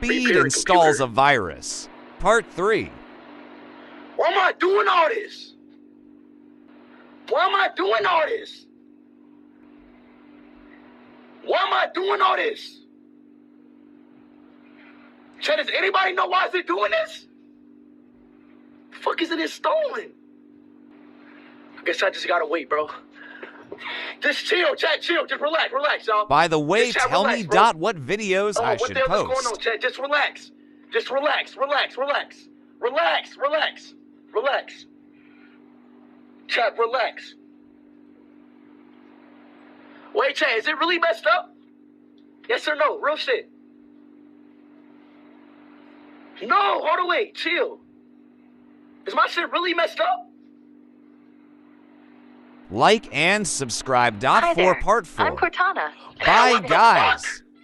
speed installs a virus. Part 3. Why am I doing all this? Why am I doing all this? Why am I doing all this? Chat, does anybody know why is it doing this? The fuck is it installing? I guess I just gotta wait, bro. Just chill, chat, chill. Just relax, y'all. By the way, Just, chat, tell relax, me, bro. Dot, what videos I should what the hell is post. going on, chat? Just relax. Just relax. Chat, relax. Wait, chat, is it really messed up? Yes or no? Real shit. No, hold on, wait, chill. Is my shit really messed up? Like and subscribe. Dot Hi 4 there. Part 4. I'm Cortana. Bye, guys.